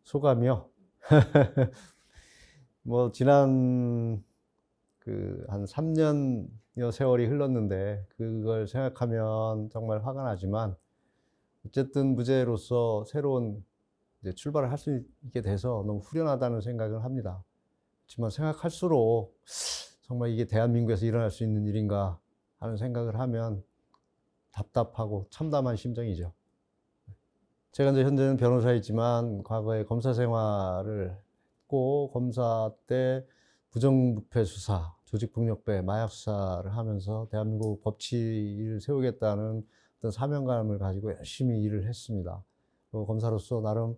소감이요? 뭐 지난 한 3년여 세월이 흘렀는데 그걸 생각하면 정말 화가 나지만 어쨌든 무죄로서 새로운 이제 출발을 할 수 있게 돼서 너무 후련하다는 생각을 합니다. 그렇지만 생각할수록 정말 이게 대한민국에서 일어날 수 있는 일인가 하는 생각을 하면 답답하고 참담한 심정이죠. 제가 이제 현재는 변호사이지만 과거에 검사 생활을 했고, 검사 때 부정부패 수사, 조직폭력배, 마약 수사를 하면서 대한민국 법치를 세우겠다는 어떤 사명감을 가지고 열심히 일을 했습니다. 검사로서 나름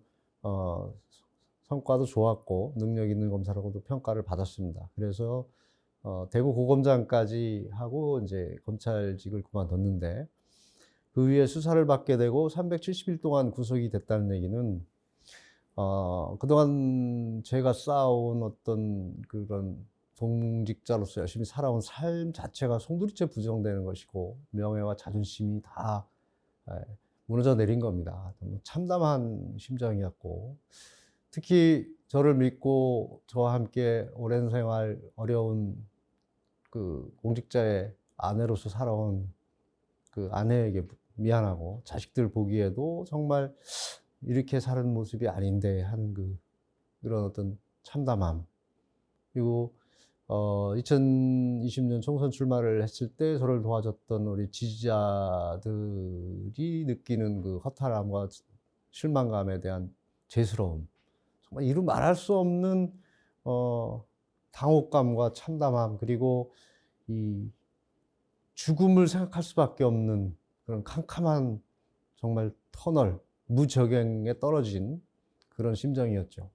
성과도 좋았고 능력 있는 검사라고도 평가를 받았습니다. 그래서 대구 고검장까지 하고 이제 검찰직을 그만뒀는데, 그 위에 수사를 받게 되고 370일 동안 구속이 됐다는 얘기는 그동안 제가 쌓아온 어떤 그런 공직자로서 열심히 살아온 삶 자체가 송두리째 부정되는 것이고, 명예와 자존심이 다 무너져 내린 겁니다. 너무 참담한 심정이었고, 특히 저를 믿고 저와 함께 오랜 생활 어려운 그 공직자의 아내로서 살아온 그 아내에게 미안하고, 자식들 보기에도 정말 이렇게 사는 모습이 아닌데 하는 그런 어떤 참담함. 그리고 2020년 총선 출마를 했을 때 저를 도와줬던 우리 지지자들이 느끼는 그 허탈함과 실망감에 대한 죄스러움. 정말 이루 말할 수 없는 당혹감과 참담함, 그리고 이 죽음을 생각할 수밖에 없는 그런 캄캄한 정말 터널, 무적행에 떨어진 그런 심정이었죠.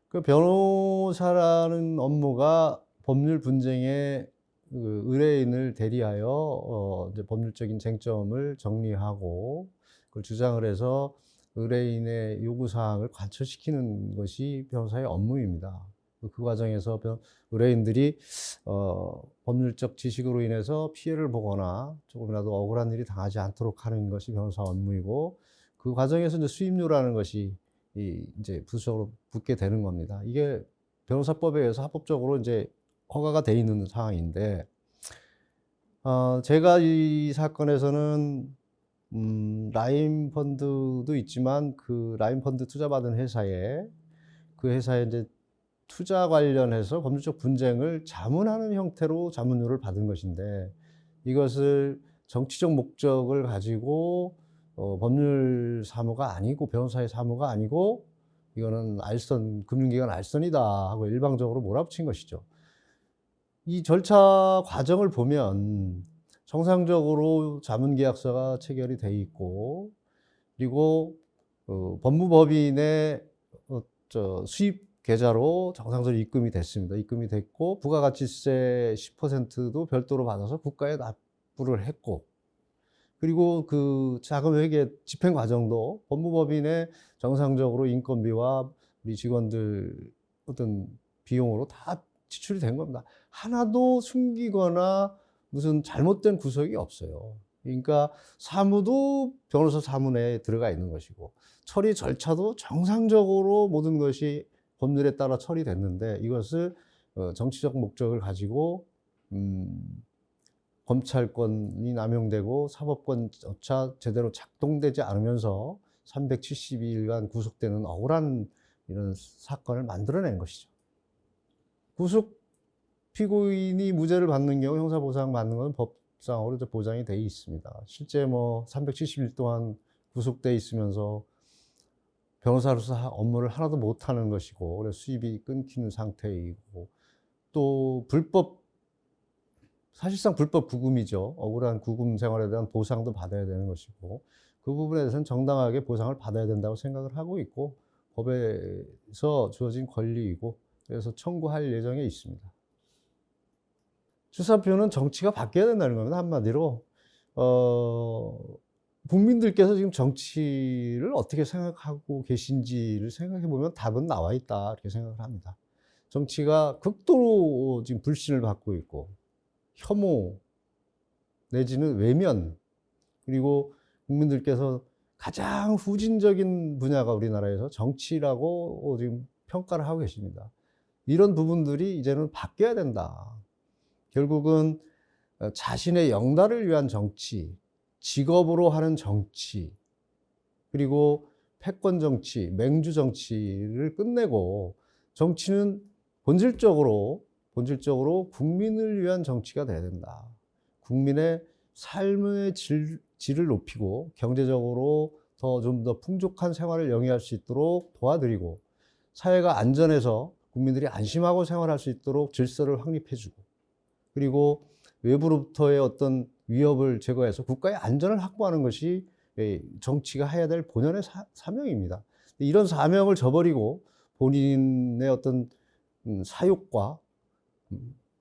그 변호사라는 업무가 법률 분쟁에 의뢰인을 대리하여 이제 법률적인 쟁점을 정리하고 그걸 주장을 해서 의뢰인의 요구사항을 관철시키는 것이 변호사의 업무입니다. 그 과정에서 의뢰인들이 법률적 지식으로 인해서 피해를 보거나 조금이라도 억울한 일이 당하지 않도록 하는 것이 변호사 업무이고, 그 과정에서 이제 수임료라는 것이 이제 부수적으로 붙게 되는 겁니다. 이게 변호사법에 의해서 합법적으로 이제 허가가 돼 있는 상황인데, 제가 이 사건에서는 라임 펀드도 있지만 그 라임 펀드 투자받은 회사에, 그 회사에 이제 투자 관련해서 법률적 분쟁을 자문하는 형태로 자문료를 받은 것인데, 이것을 정치적 목적을 가지고 법률 사무가 아니고, 변호사의 사무가 아니고, 이거는 알선, 금융기관 알선이다 하고 일방적으로 몰아붙인 것이죠. 이 절차 과정을 보면 정상적으로 자문계약서가 체결이 돼 있고, 그리고 법무법인의 수입 계좌로 정상적으로 입금이 됐습니다. 입금이 됐고, 부가가치세 10%도 별도로 받아서 국가에 납부를 했고, 그리고 그 자금회계 집행 과정도 법무법인에 정상적으로 인건비와 우리 직원들 어떤 비용으로 다 지출이 된 겁니다. 하나도 숨기거나 무슨 잘못된 구석이 없어요. 그러니까 사무도 변호사 사무 내에 들어가 있는 것이고, 처리 절차도 정상적으로 모든 것이 법률에 따라 처리됐는데, 이것을 정치적 목적을 가지고 검찰권이 남용되고 사법권조차 제대로 작동되지 않으면서 372일간 구속되는 억울한 이런 사건을 만들어낸 것이죠. 구속 피고인이 무죄를 받는 경우 형사보상 받는 건 법상으로 보장이 되어 있습니다. 실제 뭐 370일 동안 구속돼 있으면서 변호사로서 업무를 하나도 못하는 것이고, 그래서 수입이 끊기는 상태이고, 또 사실상 불법 구금이죠. 억울한 구금 생활에 대한 보상도 받아야 되는 것이고, 그 부분에 대해서는 정당하게 보상을 받아야 된다고 생각을 하고 있고, 법에서 주어진 권리이고, 그래서 청구할 예정에 있습니다. 출사표는 정치가 바뀌어야 된다는 겁니다. 한마디로 국민들께서 지금 정치를 어떻게 생각하고 계신지를 생각해 보면 답은 나와 있다, 이렇게 생각을 합니다. 정치가 극도로 지금 불신을 받고 있고, 혐오 내지는 외면, 그리고 국민들께서 가장 후진적인 분야가 우리나라에서 정치라고 지금 평가를 하고 계십니다. 이런 부분들이 이제는 바뀌어야 된다. 결국은 자신의 영달을 위한 정치, 직업으로 하는 정치, 그리고 패권 정치, 맹주 정치를 끝내고 정치는 본질적으로 국민을 위한 정치가 돼야 된다. 국민의 삶의 질을 높이고 경제적으로 좀 더 풍족한 생활을 영위할 수 있도록 도와드리고 사회가 안전해서 국민들이 안심하고 생활할 수 있도록 질서를 확립해주고 그리고 외부로부터의 어떤 위협을 제거해서 국가의 안전을 확보하는 것이 정치가 해야 될 본연의 사명입니다. 이런 사명을 저버리고 본인의 어떤 사욕과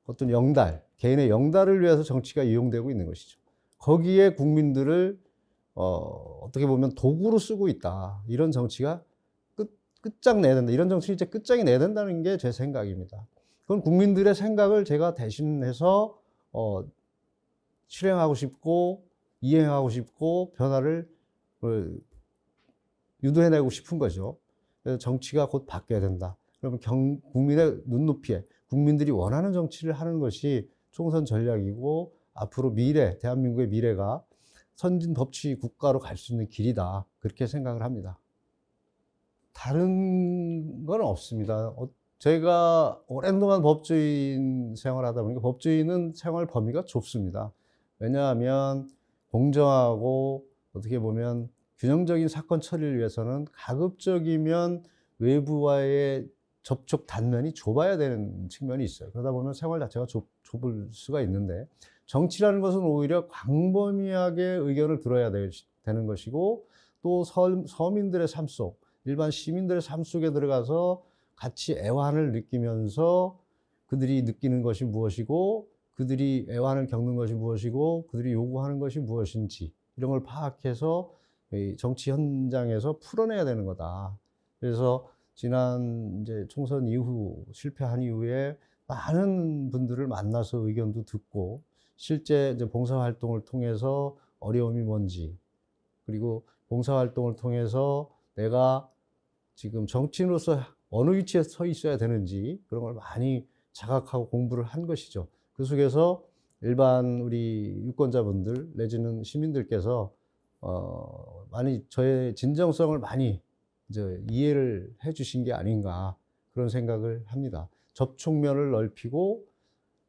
어떤 영달, 개인의 영달을 위해서 정치가 이용되고 있는 것이죠. 거기에 국민들을 어떻게 보면 도구로 쓰고 있다. 이런 정치가 끝장내야 된다. 이런 정치 이제 끝장이 내야 된다는 게 제 생각입니다. 그건 국민들의 생각을 제가 대신해서 실행하고 싶고 이행하고 싶고 변화를 유도해내고 싶은 거죠. 그래서 정치가 곧 바뀌어야 된다. 그러면 국민의 눈높이에 국민들이 원하는 정치를 하는 것이 총선 전략이고 앞으로 대한민국의 미래가 선진 법치 국가로 갈 수 있는 길이다. 그렇게 생각을 합니다. 다른 건 없습니다. 제가 오랜 동안 법조인 생활하다 보니까 법조인은 생활 범위가 좁습니다. 왜냐하면 공정하고 어떻게 보면 균형적인 사건 처리를 위해서는 가급적이면 외부와의 접촉 단면이 좁아야 되는 측면이 있어요. 그러다 보면 생활 자체가 좁을 수가 있는데 정치라는 것은 오히려 광범위하게 의견을 들어야 되는 것이고 또 서민들의 삶 속, 일반 시민들의 삶 속에 들어가서 같이 애환을 느끼면서 그들이 느끼는 것이 무엇이고 그들이 애환을 겪는 것이 무엇이고 그들이 요구하는 것이 무엇인지 이런 걸 파악해서 정치 현장에서 풀어내야 되는 거다. 그래서 지난 이제 총선 이후 실패한 이후에 많은 분들을 만나서 의견도 듣고 실제 이제 봉사활동을 통해서 어려움이 뭔지 그리고 봉사활동을 통해서 내가 지금 정치인으로서 어느 위치에 서 있어야 되는지 그런 걸 많이 자각하고 공부를 한 것이죠. 그 속에서 일반 우리 유권자분들 내지는 시민들께서 많이 저의 진정성을 많이 이제 이해를 해 주신 게 아닌가 그런 생각을 합니다. 접촉면을 넓히고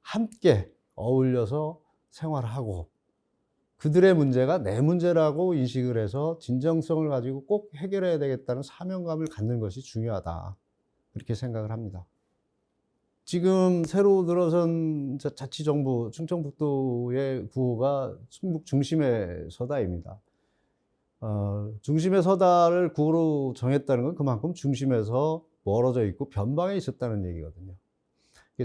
함께 어울려서 생활하고 그들의 문제가 내 문제라고 인식을 해서 진정성을 가지고 꼭 해결해야 되겠다는 사명감을 갖는 것이 중요하다. 그렇게 생각을 합니다. 지금 새로 들어선 자치정부 충청북도의 구호가 충북 중심에 서다입니다. 중심에 서다를 구호로 정했다는 건 그만큼 중심에서 멀어져 있고 변방에 있었다는 얘기거든요.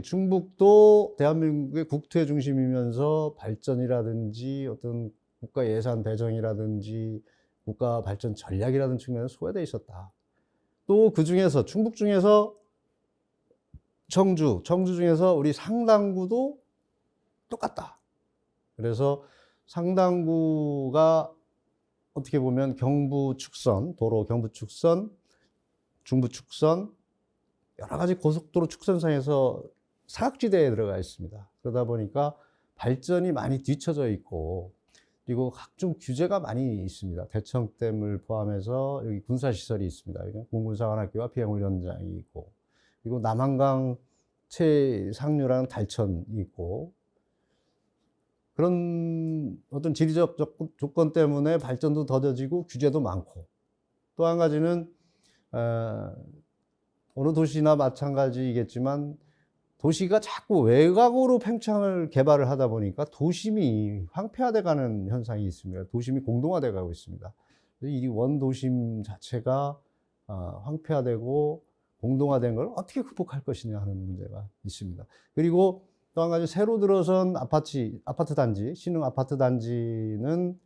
충북도 대한민국의 국토의 중심이면서 발전이라든지 어떤 국가 예산 배정이라든지 국가 발전 전략이라든지 측면에서 소외되어 있었다. 또 그 중에서 충북 중에서 청주 중에서 우리 상당구도 똑같다. 그래서 상당구가 어떻게 보면 경부 축선, 도로 경부 축선, 중부 축선, 여러 가지 고속도로 축선상에서 사각지대에 들어가 있습니다. 그러다 보니까 발전이 많이 뒤처져 있고 그리고 각종 규제가 많이 있습니다. 대청댐을 포함해서 여기 군사시설이 있습니다. 공군사관학교와 비행훈련장이 있고 그리고 남한강 최상류라는 달천이 있고 그런 어떤 지리적 조건 때문에 발전도 더뎌지고 규제도 많고 또 한 가지는 어느 도시나 마찬가지이겠지만 도시가 자꾸 외곽으로 팽창을 개발을 하다 보니까 도심이 황폐화돼 가는 현상이 있습니다. 도심이 공동화돼 가고 있습니다. 이 원도심 자체가 황폐화되고 공동화된 걸 어떻게 극복할 것이냐 하는 문제가 있습니다. 그리고 또 한 가지 새로 들어선 아파트 단지, 신흥 아파트 단지는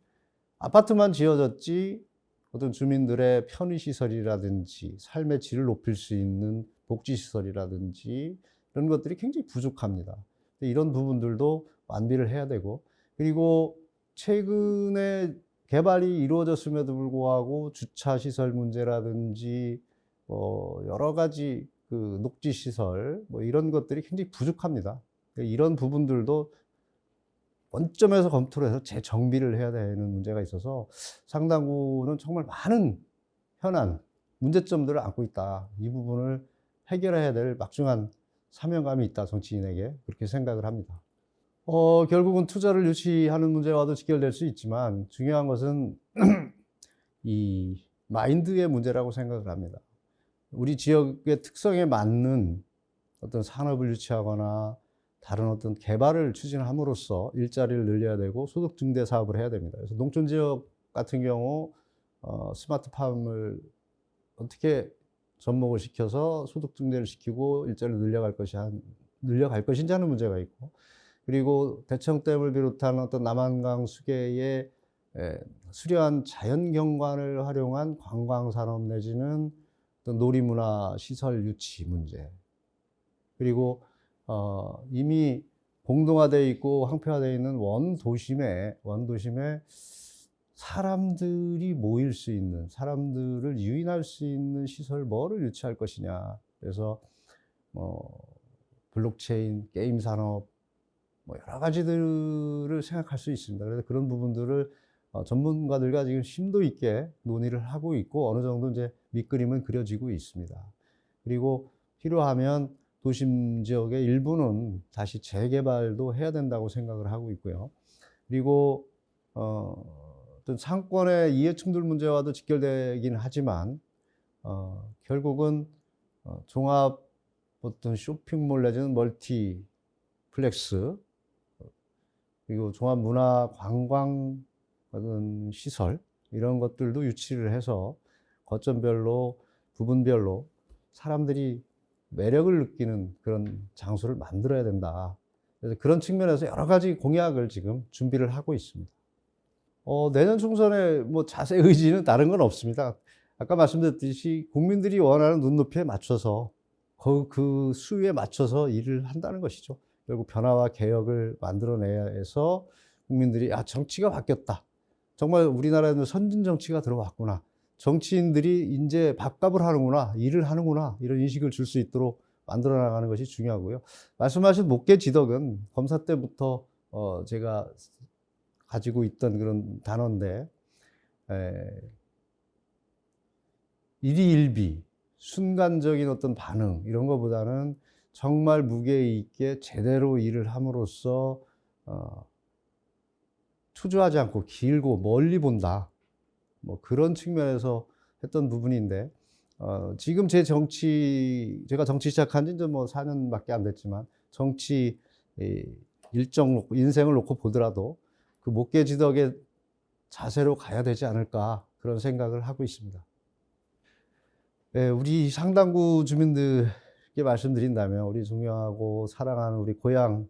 아파트만 지어졌지 어떤 주민들의 편의시설이라든지 삶의 질을 높일 수 있는 복지시설이라든지 이런 것들이 굉장히 부족합니다. 이런 부분들도 완비를 해야 되고 그리고 최근에 개발이 이루어졌음에도 불구하고 주차 시설 문제라든지 여러 가지 그 녹지 시설 뭐 이런 것들이 굉장히 부족합니다. 이런 부분들도 원점에서 검토를 해서 재정비를 해야 되는 문제가 있어서 상당구는 정말 많은 현안, 문제점들을 안고 있다. 이 부분을 해결해야 될 막중한 사명감이 있다, 정치인에게. 그렇게 생각을 합니다. 결국은 투자를 유치하는 문제와도 직결될 수 있지만 중요한 것은 이 마인드의 문제라고 생각을 합니다. 우리 지역의 특성에 맞는 어떤 산업을 유치하거나 다른 어떤 개발을 추진함으로써 일자리를 늘려야 되고 소득 증대 사업을 해야 됩니다. 그래서 농촌 지역 같은 경우 스마트팜을 어떻게 접목을 시켜서 소득 증대를 시키고 일자리를 늘려갈 것인지 하는 문제가 있고, 그리고 대청댐을 비롯한 어떤 남한강 수계의 수려한 자연 경관을 활용한 관광 산업 내지는 어떤 놀이문화 시설 유치 문제, 그리고 이미 공동화되어 있고 황폐화되어 있는 원도심에 사람들이 모일 수 있는, 사람들을 유인할 수 있는 시설 뭐를 유치할 것이냐. 그래서 블록체인, 게임 산업, 여러 가지들을 생각할 수 있습니다. 그래서 그런 부분들을 전문가들과 지금 심도 있게 논의를 하고 있고 어느 정도 이제 밑그림은 그려지고 있습니다. 그리고 필요하면 도심 지역의 일부는 다시 재개발도 해야 된다고 생각을 하고 있고요. 그리고 어떤 상권의 이해충돌 문제와도 직결되긴 하지만 결국은 종합 어떤 쇼핑몰 내지는 멀티플렉스, 그리고 종합 문화 관광 어떤 시설 이런 것들도 유치를 해서 거점별로 부분별로 사람들이 매력을 느끼는 그런 장소를 만들어야 된다. 그래서 그런 측면에서 여러 가지 공약을 지금 준비를 하고 있습니다. 내년 총선에 뭐 자세 의지는 다른 건 없습니다. 아까 말씀드렸듯이 국민들이 원하는 눈높이에 맞춰서 그 수위에 맞춰서 일을 한다는 것이죠. 결국 변화와 개혁을 만들어내야 해서 국민들이 정치가 바뀌었다. 정말 우리나라에는 선진 정치가 들어왔구나. 정치인들이 이제 밥값을 하는구나, 일을 하는구나, 이런 인식을 줄 수 있도록 만들어 나가는 것이 중요하고요. 말씀하신 목계지덕은 검사 때부터 제가 가지고 있던 그런 단어인데, 일희일비, 순간적인 어떤 반응, 이런 것보다는 정말 무게 있게 제대로 일을 함으로써 초조하지 않고 길고 멀리 본다. 뭐 그런 측면에서 했던 부분인데, 지금 제가 정치 시작한 지 이제 뭐 4년밖에 안 됐지만, 정치 인생을 놓고 보더라도 그 목계지덕의 자세로 가야 되지 않을까, 그런 생각을 하고 있습니다. 우리 상당구 주민들께 말씀드린다면, 우리 존경하고 사랑하는 우리 고향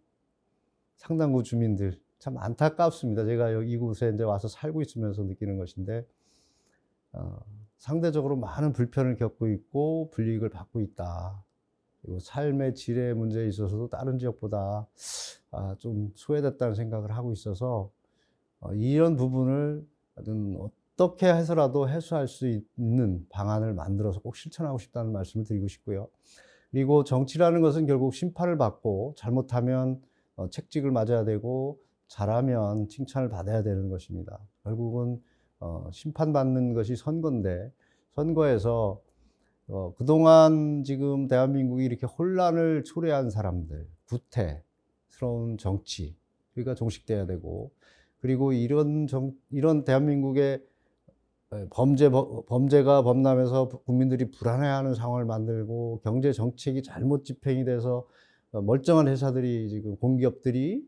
상당구 주민들, 참 안타깝습니다. 제가 여기 이곳에 이제 와서 살고 있으면서 느끼는 것인데, 상대적으로 많은 불편을 겪고 있고 불이익을 받고 있다. 그리고 삶의 질의 문제에 있어서도 다른 지역보다 좀 소외됐다는 생각을 하고 있어서 이런 부분을 어떻게 해서라도 해소할 수 있는 방안을 만들어서 꼭 실천하고 싶다는 말씀을 드리고 싶고요. 그리고 정치라는 것은 결국 심판을 받고 잘못하면 책직을 맞아야 되고 잘하면 칭찬을 받아야 되는 것입니다. 결국은 심판받는 것이 선거인데, 선거에서 그동안 지금 대한민국이 이렇게 혼란을 초래한 사람들, 구태스러운 정치, 그러니까 종식돼야 되고, 그리고 이런 대한민국의 범죄가 범람해서 국민들이 불안해하는 상황을 만들고, 경제 정책이 잘못 집행이 돼서 멀쩡한 회사들이, 지금 공기업들이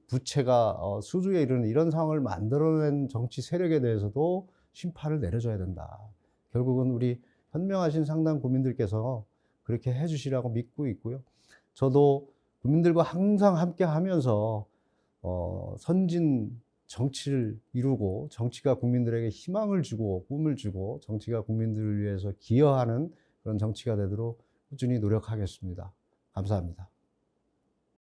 부채가 수주에 이르는 이런 상황을 만들어낸 정치 세력에 대해서도 심판을 내려줘야 된다. 결국은 우리 현명하신 상당 국민들께서 그렇게 해주시라고 믿고 있고요. 저도 국민들과 항상 함께 하면서 선진 정치를 이루고, 정치가 국민들에게 희망을 주고 꿈을 주고, 정치가 국민들을 위해서 기여하는 그런 정치가 되도록 꾸준히 노력하겠습니다. 감사합니다.